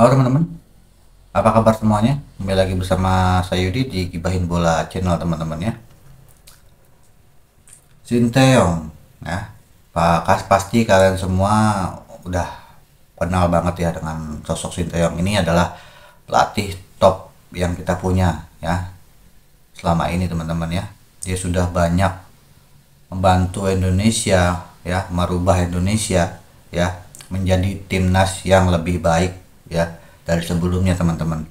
Halo teman-teman, apa kabar semuanya? Kembali lagi bersama saya Yudi di Gibahin Bola Channel teman-teman ya. Sinteyong ya, pasti kalian semua udah kenal banget ya dengan sosok Sinteyong. Ini adalah pelatih top yang kita punya ya selama ini teman-teman ya. Dia sudah banyak membantu Indonesia ya, merubah Indonesia ya menjadi timnas yang lebih baik ya dari sebelumnya teman-teman,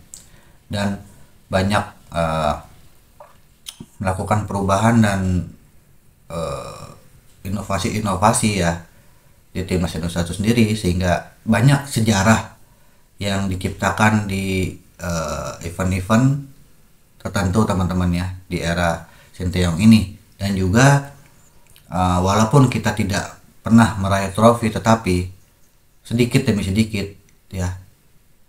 dan banyak melakukan perubahan dan inovasi-inovasi ya di timnas Indonesia itu sendiri, sehingga banyak sejarah yang diciptakan di event-event tertentu teman-teman ya di era Sinteyong ini. Dan juga walaupun kita tidak pernah meraih trofi, tetapi sedikit demi sedikit ya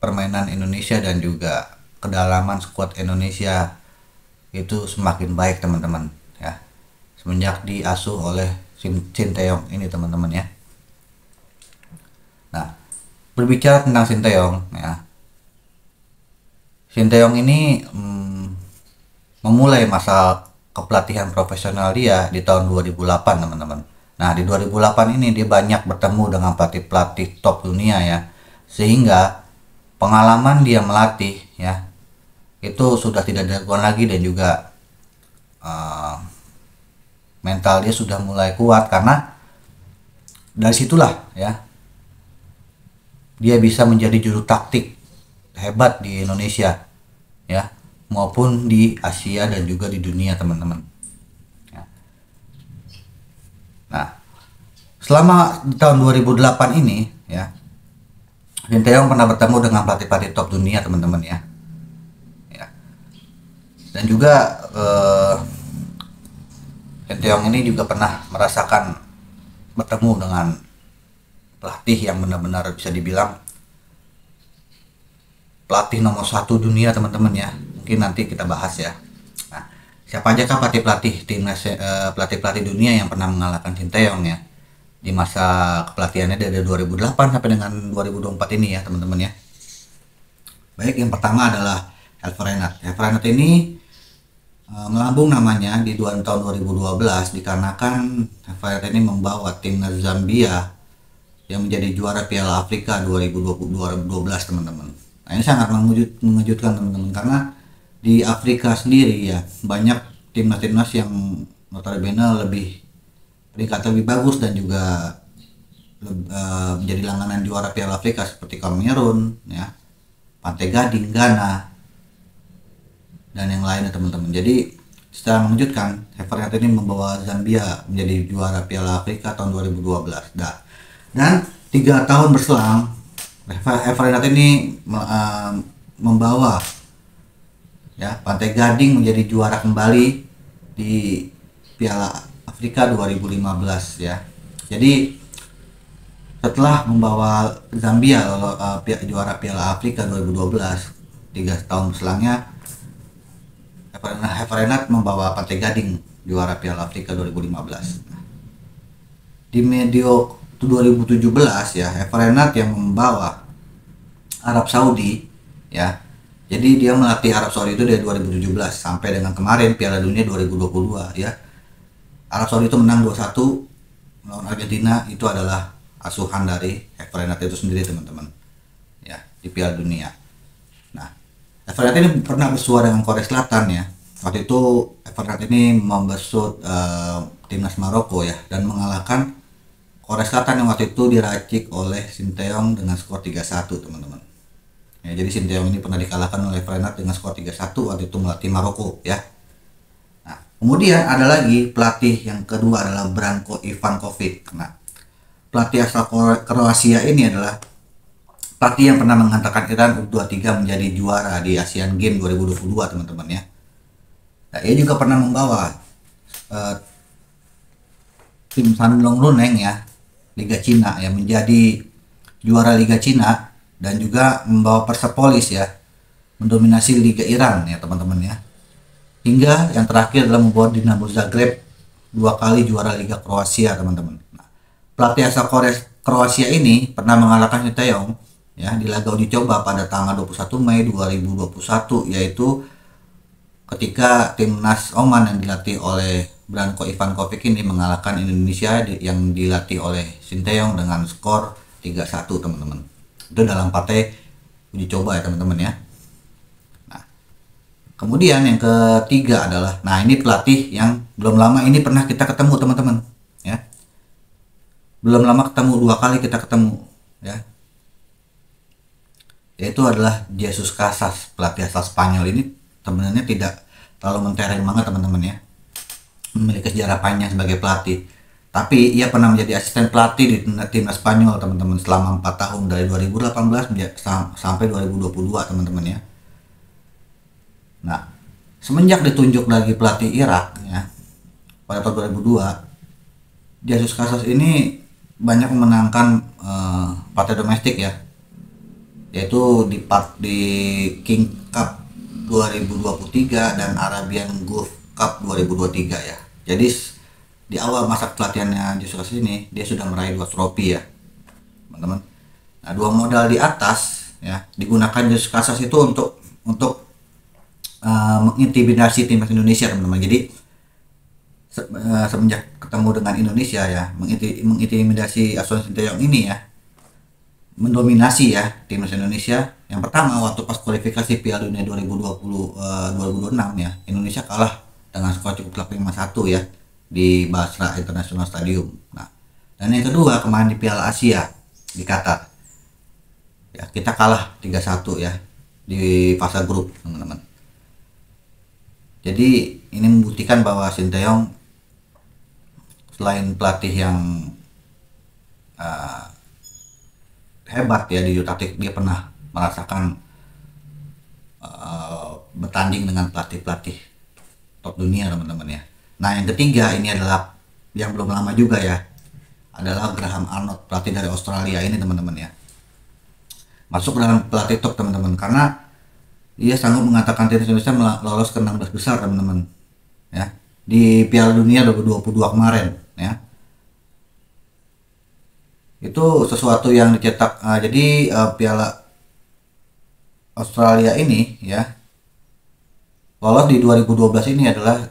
permainan Indonesia dan juga kedalaman skuad Indonesia itu semakin baik teman-teman ya semenjak diasuh oleh Sinteyong ini teman-teman ya. Nah, berbicara tentang Sinteyong ya, Sinteyong ini memulai masa kepelatihan profesional dia di tahun 2008 teman-teman. Nah, di 2008 ini dia banyak bertemu dengan pelatih-pelatih top dunia ya, sehingga pengalaman dia melatih ya itu sudah tidak diragukan lagi, dan juga mental dia sudah mulai kuat, karena dari situlah ya dia bisa menjadi juru taktik hebat di Indonesia ya maupun di Asia dan juga di dunia teman-teman ya. Nah, selama di tahun 2008 ini ya Sinteyong pernah bertemu dengan pelatih-pelatih top dunia teman-teman ya. Dan juga Sinteyong ini juga pernah merasakan bertemu dengan pelatih yang benar-benar bisa dibilang pelatih nomor satu dunia teman-teman ya. Mungkin nanti kita bahas ya. Nah, siapa aja kah pelatih-pelatih timnas pelatih-pelatih dunia yang pernah mengalahkan Sinteyong ya di masa kepelatihannya dari 2008 sampai dengan 2024 ini ya teman-teman ya. Baik, yang pertama adalah Hervé Renard. Hervé Renard ini melambung namanya di tahun 2012 dikarenakan Hervé Renard ini membawa timnas Zambia yang menjadi juara Piala Afrika 2012 teman-teman. Nah, ini sangat mengejutkan teman-teman, karena di Afrika sendiri ya banyak timnas-timnas yang notabene lebih peringkat lebih bagus dan juga menjadi langganan juara Piala Afrika seperti Kamerun ya, Pantai Gading, Ghana, dan yang lainnya teman-teman. Jadi secara mengejutkan Hervé Renard ini membawa Zambia menjadi juara Piala Afrika tahun 2012. Dan 3 tahun berselang Hervé Renard ini membawa ya Pantai Gading menjadi juara kembali di Piala Afrika 2015 ya. Jadi setelah membawa Zambia juara Piala Afrika 2012, 3 tahun berselangnya Hervé Renard membawa Pantai Gading juara Piala Afrika 2015. Di medio 2017 ya Hervé Renard yang membawa Arab Saudi ya. Jadi dia melatih Arab Saudi itu dari 2017 sampai dengan kemarin Piala Dunia 2022 ya. Arab Saudi itu menang 2-1 melawan Argentina, itu adalah asuhan dari Hervé Renard itu sendiri teman-teman ya di Piala Dunia. Nah, Hervé Renard ini pernah bersua dengan Korea Selatan ya. Waktu itu Hervé Renard ini membesut timnas Maroko ya dan mengalahkan Korea Selatan yang waktu itu diracik oleh Sinteyong dengan skor 3-1 teman-teman. Ya, jadi Sinteyong ini pernah dikalahkan oleh Hervé Renard dengan skor 3-1 waktu itu melatih Maroko ya. Nah, kemudian ada lagi pelatih yang kedua adalah Branko Ivankovic. Nah, pelatih asal Kroasia ini adalah pelatih yang pernah mengantarkan Iran U23 menjadi juara di Asian Games 2022 teman-teman ya. Nah, ia juga pernah membawa tim Shandong Luneng ya Liga Cina yang menjadi juara Liga Cina, dan juga membawa Persepolis ya mendominasi Liga Iran ya teman-teman ya. Hingga yang terakhir adalah membawa Dinamo Zagreb 2 kali juara Liga Kroasia teman-teman. Nah, pelatih asal Kroasia ini pernah mengalahkan Sinteyong ya di laga uji coba pada tanggal 21 Mei 2021, yaitu ketika timnas Oman yang dilatih oleh Branko Ivankovic ini mengalahkan Indonesia yang dilatih oleh Sinteyong dengan skor 3-1 teman-teman. Itu dalam partai uji coba ya teman-teman ya. Nah, kemudian yang ketiga adalah, nah ini pelatih yang belum lama ini pernah kita ketemu teman-teman ya. Belum lama ketemu, 2 kali kita ketemu ya. Yaitu adalah Jesus Casas, pelatih asal Spanyol ini sebenarnya tidak terlalu mentereng banget teman-teman ya, memiliki sejarah panjang sebagai pelatih, tapi ia pernah menjadi asisten pelatih di timnas Spanyol teman-teman selama 4 tahun dari 2018 sampai 2022 teman-teman ya. Nah, semenjak ditunjuk lagi pelatih Irak ya pada tahun 2002, Jesus Casas ini banyak memenangkan partai domestik ya, yaitu di King Cup 2023 dan Arabian Gulf Cup 2023 ya. Jadi di awal masa pelatihannya Jesus Casas ini dia sudah meraih 2 trofi ya teman-teman. Nah, 2 modal di atas ya digunakan Jesus Casas itu untuk mengintimidasi timnas Indonesia teman-teman. Jadi semenjak ketemu dengan Indonesia ya, mengintimidasi Asuhan Sinteyong ini ya, mendominasi ya timnas Indonesia. Yang pertama waktu pas kualifikasi Piala Dunia 2026 ya, Indonesia kalah dengan skor cukup telak 5-1 ya di Basra International Stadium. Nah, dan yang kedua kemarin di Piala Asia di Qatar ya, kita kalah 3-1 ya di fase grup teman-teman. Jadi ini membuktikan bahwa Sinteyong selain pelatih yang hebat ya di taktik, dia pernah merasakan bertanding dengan pelatih-pelatih top dunia teman-teman ya. Nah, yang ketiga ini adalah yang belum lama juga ya, adalah Graham Arnold, pelatih dari Australia ini teman-teman ya. Masuk dalam pelatih top teman-teman karena dia sanggup mengatakan timnas Indonesia lolos ke 16 besar teman-teman ya di Piala Dunia 2022 kemarin ya. Itu sesuatu yang dicetak. Jadi Piala Australia ini ya lolos di 2012 ini adalah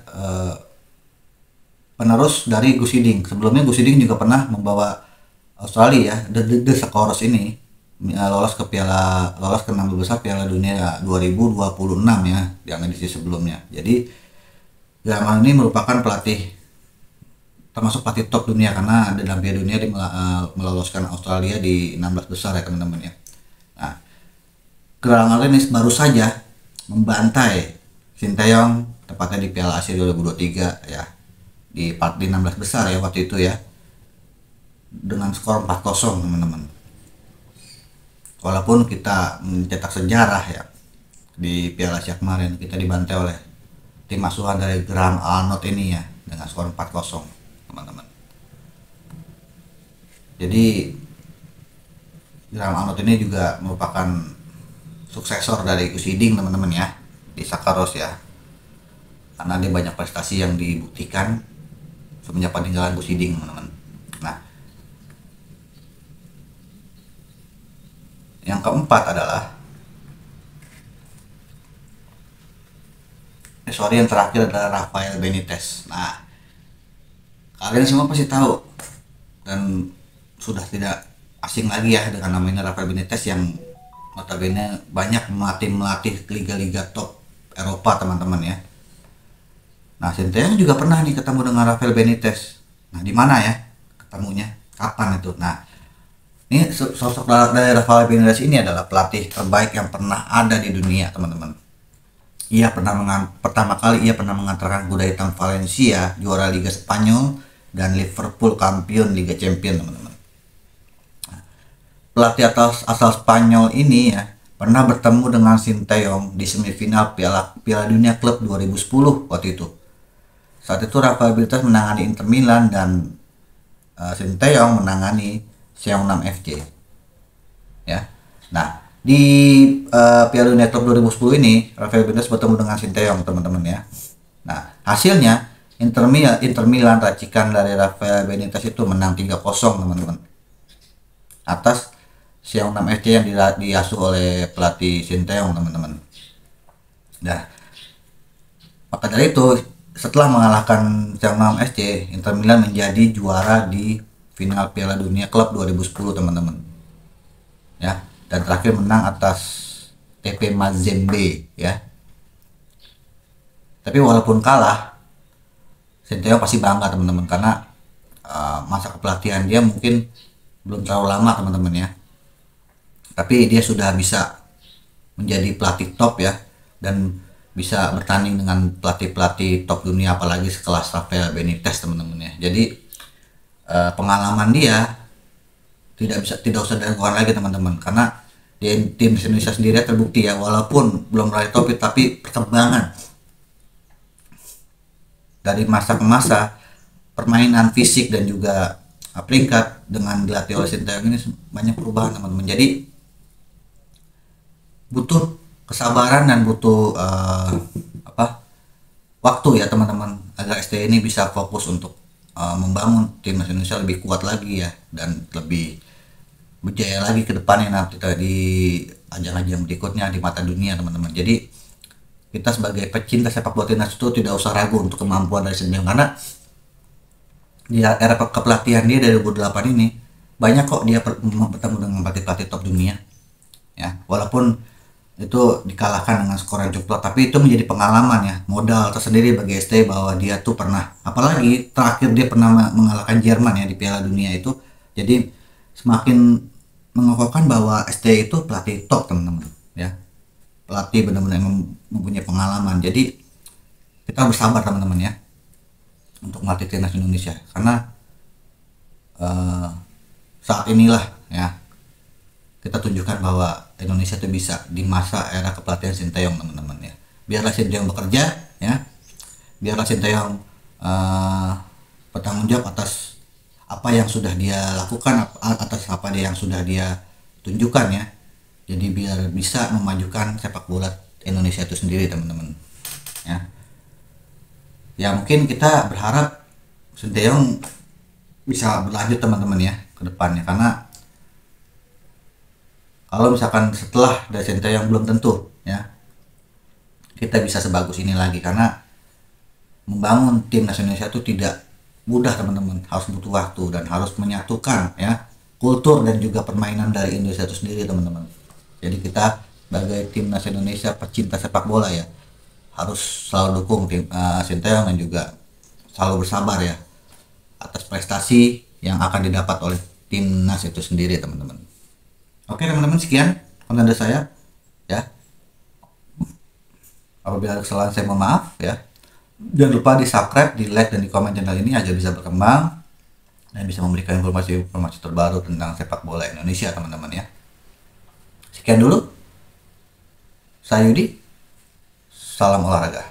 penerus dari Gus Hiddink. Sebelumnya Gus Hiddink juga pernah membawa Australia ya, The Scholars ini lolos ke 16 besar Piala Dunia 2026 ya yang edisi sebelumnya. Jadi Graham ini merupakan pelatih termasuk pelatih top dunia karena dalam Piala Dunia dia meloloskan Australia di 16 besar ya teman-teman ya. Nah, Graham ini baru saja membantai Sinteyong tepatnya di Piala Asia 2023 ya di 16 besar ya waktu itu ya dengan skor 4-0 teman-teman. Walaupun kita mencetak sejarah ya di Piala Asia kemarin, kita dibantai oleh tim asuhan dari Graham Arnold ini ya dengan skor 4-0 teman-teman. Jadi Graham Arnold ini juga merupakan suksesor dari Gus Hiddink teman-teman ya di Sakaros ya, karena dia banyak prestasi yang dibuktikan semenjak peninggalan Gus Hiddink teman-teman. Nah, yang keempat adalah yang terakhir adalah Rafael Benitez. Nah, kalian semua pasti tahu dan sudah tidak asing lagi ya dengan namanya Rafael Benitez yang notabene banyak melatih liga-liga top Eropa teman-teman ya. Nah, Sinteyong juga pernah nih ketemu dengan Rafael Benitez. Nah, di mana ya ketemunya? Kapan itu? Nah, ini sosok dari Rafael Benitez ini adalah pelatih terbaik yang pernah ada di dunia teman-teman. Pertama kali ia pernah mengantarkan kuda hitam Valencia juara Liga Spanyol dan Liverpool kampion Liga Champions teman-teman. Nah, pelatih asal Spanyol ini ya pernah bertemu dengan Sinteyong di semifinal Piala Dunia Klub 2010 waktu itu. Saat itu Rafael Benitez menangani Inter Milan dan Sinteyong menangani Seongnam FC ya. Nah, di Piala Dunia Klub 2010 ini Rafael Benitez bertemu dengan Sinteyong teman-teman ya. Nah, hasilnya Inter Milan racikan dari Rafael Benitez itu menang 3-0 teman-teman atas Seongnam FC yang diasuh oleh pelatih Sinteyong teman-teman. Nah, maka dari itu setelah mengalahkan Seongnam FC, Inter Milan menjadi juara di final Piala Dunia Klub 2010 teman-teman. Ya, dan terakhir menang atas TP Mazembe ya. Tapi walaupun kalah, Sinteyong pasti bangga teman-teman karena masa kepelatihan dia mungkin belum terlalu lama teman-teman ya. Tapi dia sudah bisa menjadi pelatih top ya, dan bisa bertanding dengan pelatih-pelatih top dunia apalagi sekelas Rafael Benitez teman-teman ya. Jadi pengalaman dia tidak usah diragukan lagi teman-teman, karena di tim Indonesia sendiri terbukti ya, walaupun belum meraih top tapi perkembangan dari masa ke masa, permainan fisik dan juga peringkat dengan dilatih oleh Sinteyong ini banyak perubahan teman-teman. Jadi butuh kesabaran dan butuh waktu ya teman-teman agar ST ini bisa fokus untuk membangun timnas Indonesia lebih kuat lagi ya, dan lebih berjaya lagi ke depannya nanti di ajang-ajang berikutnya di mata dunia teman-teman. Jadi kita sebagai pecinta sepak bola timnas itu tidak usah ragu untuk kemampuan dari Sinteyong, karena di era kepelatihan dia dari 2008 ini banyak kok dia bertemu dengan pelatih-pelatih top dunia ya, walaupun itu dikalahkan dengan skor yang cukup, tapi itu menjadi pengalaman ya, modal tersendiri bagi ST bahwa dia tuh pernah, apalagi terakhir dia pernah mengalahkan Jerman ya di Piala Dunia itu. Jadi semakin mengokohkan bahwa ST itu pelatih top teman-teman ya, pelatih benar-benar mempunyai pengalaman. Jadi kita bersabar teman-teman ya untuk melatih timnas Indonesia, karena saat inilah ya kita tunjukkan bahwa Indonesia itu bisa di masa era kepelatihan Sinteyong teman-teman ya. Biarlah Sinteyong bekerja ya, biarlah Sinteyong bertanggung jawab atas apa yang sudah dia lakukan, atas apa yang sudah dia tunjukkan ya. Jadi biar bisa memajukan sepak bola Indonesia itu sendiri teman-teman ya. Ya mungkin kita berharap Sinteyong bisa berlanjut teman-teman ya ke depannya, karena kalau misalkan setelah dari Sinteyong belum tentu ya kita bisa sebagus ini lagi, karena membangun timnas Indonesia itu tidak mudah teman-teman, harus butuh waktu dan harus menyatukan ya kultur dan juga permainan dari Indonesia itu sendiri teman-teman. Jadi kita sebagai timnas Indonesia pecinta sepak bola ya harus selalu dukung tim Sinteyong dan juga selalu bersabar ya atas prestasi yang akan didapat oleh timnas itu sendiri teman-teman. Oke teman-teman, sekian konten dari saya ya. Apabila ada kesalahan saya mohon maaf ya. Jangan lupa di subscribe, di like dan di komen channel ini agar bisa berkembang dan bisa memberikan informasi terbaru tentang sepak bola Indonesia teman-teman ya. Sekian dulu, saya Yudi, salam olahraga.